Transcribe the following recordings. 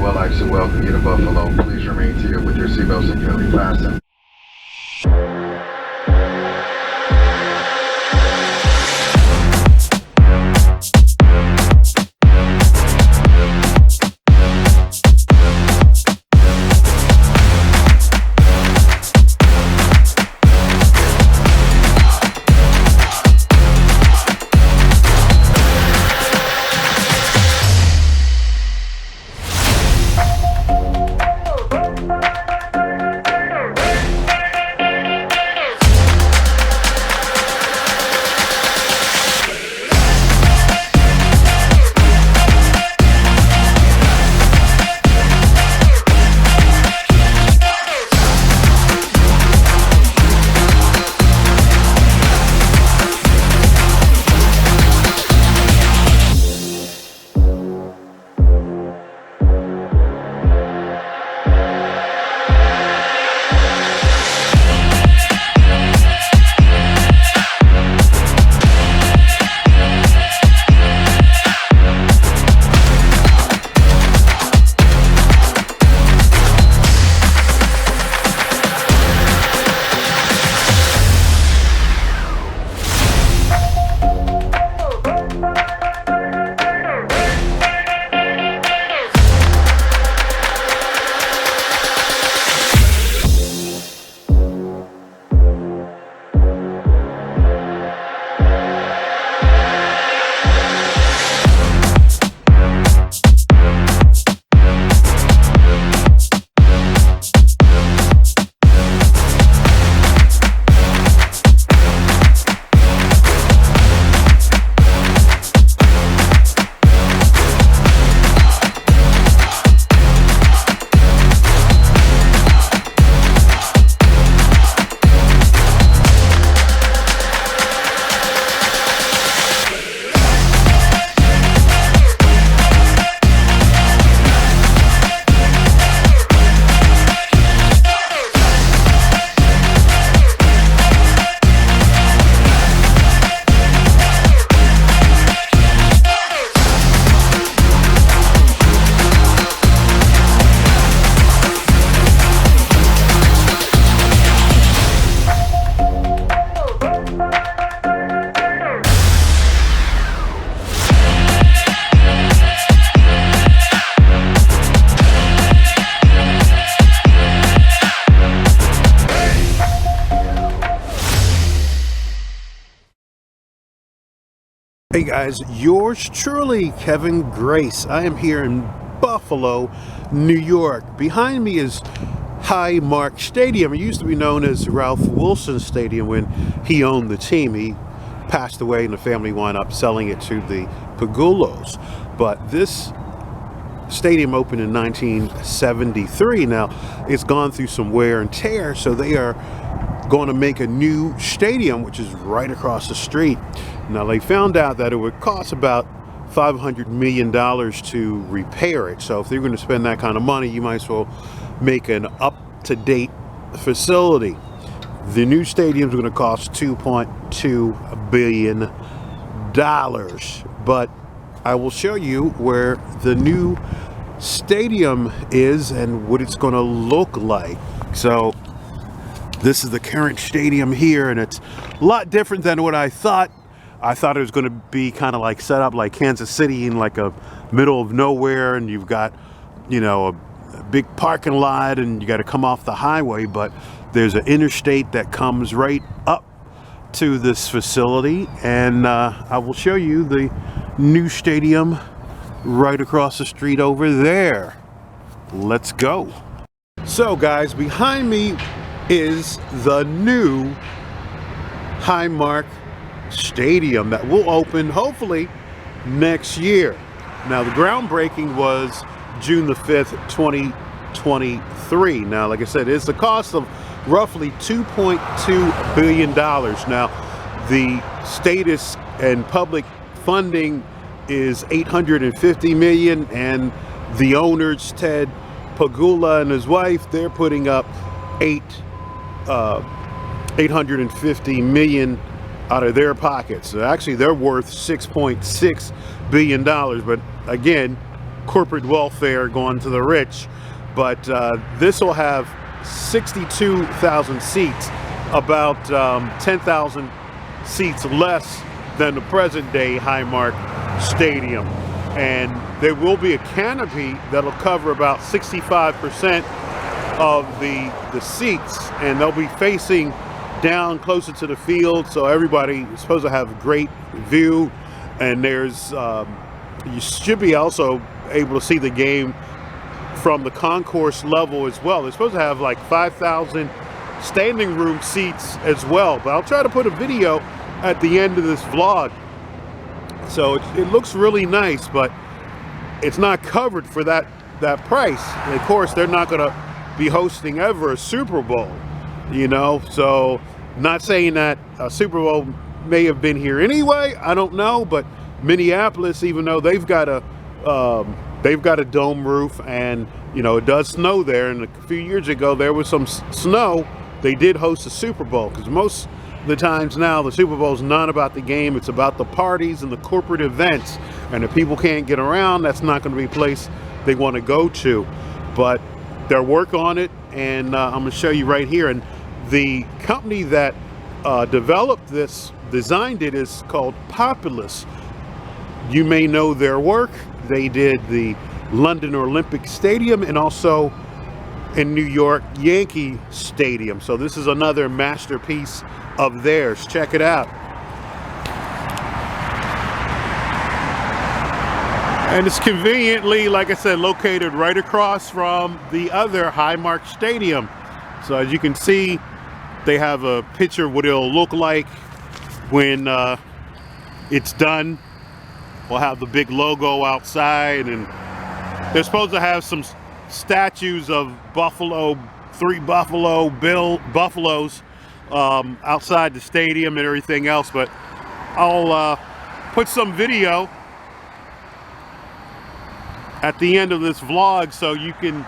well, I'd like to welcome you to Buffalo. Please remain seated with your seatbelt securely fastened. Hey guys, yours truly, Kevin Grace. I am here in Buffalo, New York. Behind me is Highmark Stadium. It used to be known as Ralph Wilson Stadium when he owned the team. He passed away and the family wound up selling it to the Pegulas. But this stadium opened in 1973. Now, it's gone through some wear and tear, so they are going to make a new stadium, which is right across the street. Now, they found out that it would cost about $500 million to repair it. So if they're going to spend that kind of money, you might as well make an up-to-date facility. The new stadium is going to cost $2.2 billion. But I will show you where the new stadium is and what it's going to look like. So this is the current stadium here, and it's a lot different than what I thought. I thought it was going to be kind of like set up like Kansas City in like a middle of nowhere, and you've got, you know, a big parking lot and you got to come off the highway, but there's an interstate that comes right up to this facility, and I will show you the new stadium right across the street over there. Let's go. So guys, behind me is the new Highmark Stadium that will open hopefully next year. Now, the groundbreaking was June the 5th, 2023. Now, like I said, it's the cost of roughly $2.2 billion. Now, the status and public funding is $850 million, and the owners, Ted Pegula and his wife, they're putting up $850 million out of their pockets. So actually, they're worth $6.6 billion. But again, corporate welfare going to the rich. But this will have 62,000 seats, about 10,000 seats less than the present day Highmark Stadium. And there will be a canopy that'll cover about 65% of the seats, and they'll be facing down closer to the field, so everybody is supposed to have a great view. And there's you should be also able to see the game from the concourse level as well. They're supposed to have like 5,000 standing room seats as well, but I'll try to put a video at the end of this vlog. So it looks really nice, but it's not covered for that price. And of course, they're not going to be hosting ever a Super Bowl, you know. So not saying that a Super Bowl may have been here anyway, I don't know, but Minneapolis, even though they've got a dome roof, and you know it does snow there, and a few years ago there was some snow, they did host a Super Bowl, because most of the times now the Super Bowl is not about the game, it's about the parties and the corporate events, and if people can't get around, that's not going to be a place they want to go to. But they're working on it, and I'm going to show you right here. And the company that developed this, designed it, is called Populous. You may know their work. They did the London Olympic Stadium and also in New York Yankee Stadium. So this is another masterpiece of theirs. Check it out. And it's conveniently, like I said, located right across from the other Highmark Stadium. So as you can see, they have a picture of what it'll look like when it's done. We'll have the big logo outside, and they're supposed to have some statues of three buffaloes outside the stadium and everything else. But I'll put some video at the end of this vlog so you can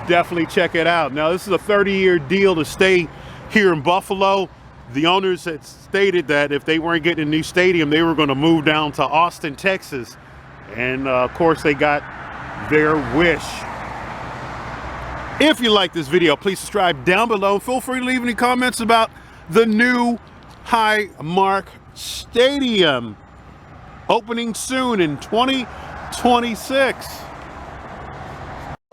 definitely check it out. Now, this is a 30-year deal to stay here in Buffalo. The owners had stated that if they weren't getting a new stadium, they were going to move down to Austin, Texas. And of course, they got their wish. If you like this video, please subscribe down below. Feel free to leave any comments about the new Highmark Stadium, opening soon in 2026.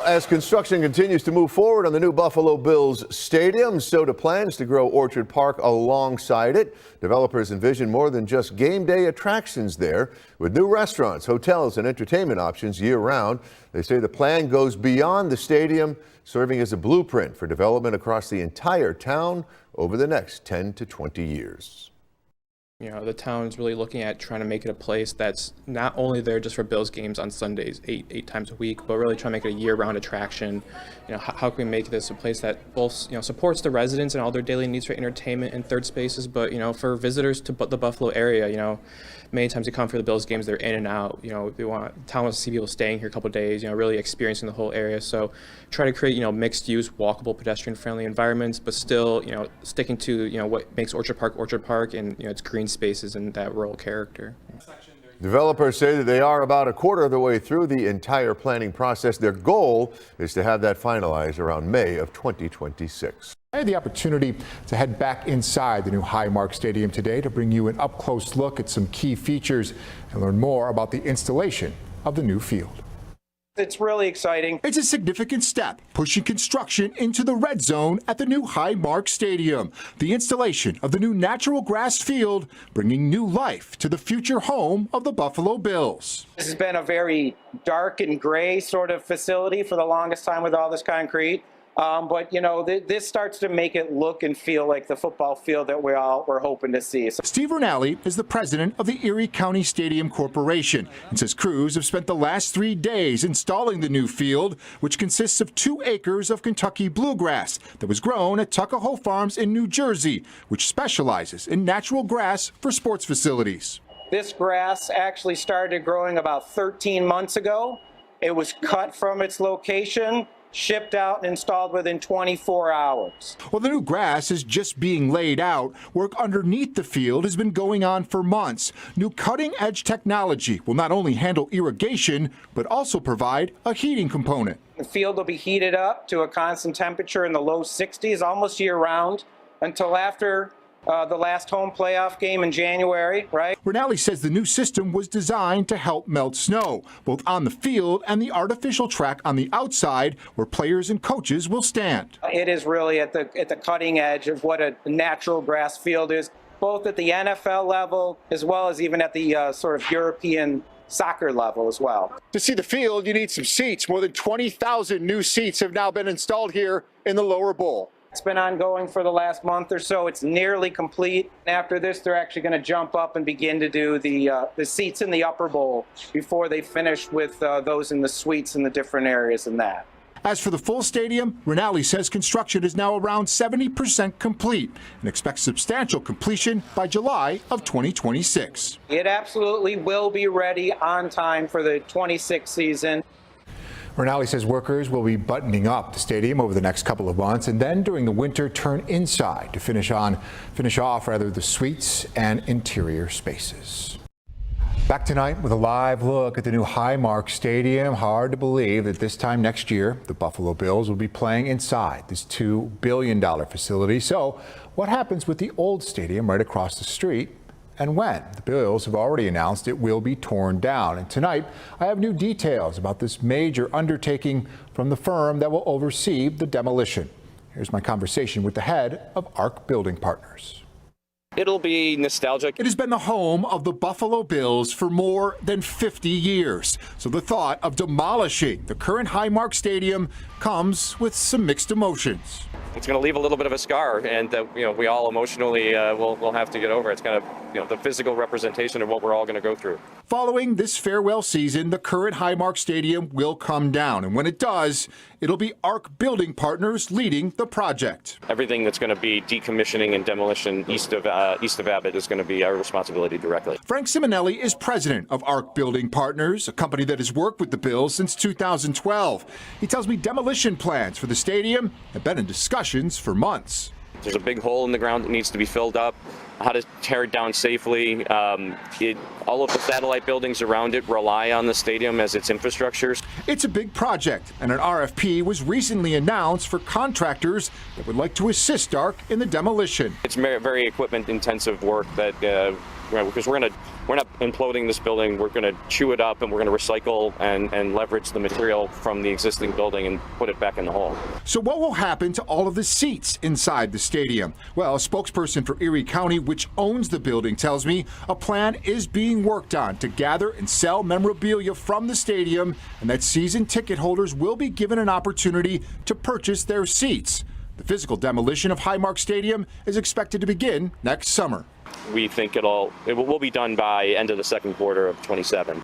As construction continues to move forward on the new Buffalo Bills stadium, so do plans to grow Orchard Park alongside it. Developers envision more than just game day attractions there, with new restaurants, hotels, and entertainment options year-round. They say the plan goes beyond the stadium, serving as a blueprint for development across the entire town over the next 10 to 20 years. You know, the town's really looking at trying to make it a place that's not only there just for Bills games on Sundays, eight times a week, but really trying to make it a year-round attraction. You know, how can we make this a place that both, you know, supports the residents and all their daily needs for entertainment and third spaces, but, you know, for visitors to the Buffalo area, you know, many times they come for the Bills games, they're in and out. You know, the town wants to see people staying here a couple of days, you know, really experiencing the whole area. So try to create, you know, mixed-use, walkable, pedestrian-friendly environments, but still, you know, sticking to, you know, what makes Orchard Park and, you know, its green spaces and that rural character. Developers say that they are about a quarter of the way through the entire planning process. Their goal is to have that finalized around May of 2026. I had the opportunity to head back inside the new Highmark Stadium today to bring you an up-close look at some key features and learn more about the installation of the new field. It's really exciting. It's a significant step, pushing construction into the red zone at the new Highmark Stadium. The installation of the new natural grass field, bringing new life to the future home of the Buffalo Bills. This has been a very dark and gray sort of facility for the longest time with all this concrete. But, you know, this starts to make it look and feel like the football field that we're hoping to see. Steve Rinaldi is the president of the Erie County Stadium Corporation and says crews have spent the last 3 days installing the new field, which consists of 2 acres of Kentucky bluegrass that was grown at Tuckahoe Farms in New Jersey, which specializes in natural grass for sports facilities. This grass actually started growing about 13 months ago. It was cut from its location shipped out and installed within 24 hours. Well, the new grass is just being laid out. Work underneath the field has been going on for months. New cutting-edge technology will not only handle irrigation, but also provide a heating component. The field will be heated up to a constant temperature in the low 60s almost year-round until after the last home playoff game in January, right? Rinaldi says the new system was designed to help melt snow, both on the field and the artificial track on the outside where players and coaches will stand. It is really at the cutting edge of what a natural grass field is, both at the NFL level as well as even at the sort of European soccer level as well. To see the field, you need some seats. More than 20,000 new seats have now been installed here in the lower bowl. It's been ongoing for the last month or so. It's nearly complete. After this, they're actually going to jump up and begin to do the seats in the upper bowl before they finish with those in the suites in the different areas and that. As for the full stadium, Rinaldi says construction is now around 70% complete and expects substantial completion by July of 2026. It absolutely will be ready on time for the 26 season. Rinaldi says workers will be buttoning up the stadium over the next couple of months and then during the winter turn inside to finish off the suites and interior spaces. Back tonight with a live look at the new Highmark Stadium. Hard to believe that this time next year, the Buffalo Bills will be playing inside this $2 billion facility. So what happens with the old stadium right across the street? And when? The Bills have already announced it will be torn down. And tonight, I have new details about this major undertaking from the firm that will oversee the demolition. Here's my conversation with the head of ARC Building Partners. It'll be nostalgic. It has been the home of the Buffalo Bills for more than 50 years. So the thought of demolishing the current Highmark Stadium comes with some mixed emotions. It's going to leave a little bit of a scar, and we all emotionally will have to get over. It's kind of the physical representation of what we're all going to go through. Following this farewell season, the current Highmark Stadium will come down, and when it does, it'll be ARC Building Partners leading the project. Everything that's going to be decommissioning and demolition east of Abbott is going to be our responsibility directly. Frank Simonelli is president of ARC Building Partners, a company that has worked with the Bills since 2012. He tells me demolition plans for the stadium have been in discussions for months. There's a big hole in the ground that needs to be filled up. How to tear it down safely. All of the satellite buildings around it rely on the stadium as its infrastructure. It's a big project, and an RFP was recently announced for contractors that would like to assist ARC in the demolition. It's very equipment-intensive work that because we're not imploding this building, we're going to chew it up and we're going to recycle and leverage the material from the existing building and put it back in the hole. So what will happen to all of the seats inside the stadium? Well, a spokesperson for Erie County, which owns the building, tells me a plan is being worked on to gather and sell memorabilia from the stadium, and that season ticket holders will be given an opportunity to purchase their seats. The physical demolition of Highmark Stadium is expected to begin next summer. We think it will be done by end of the second quarter of 27.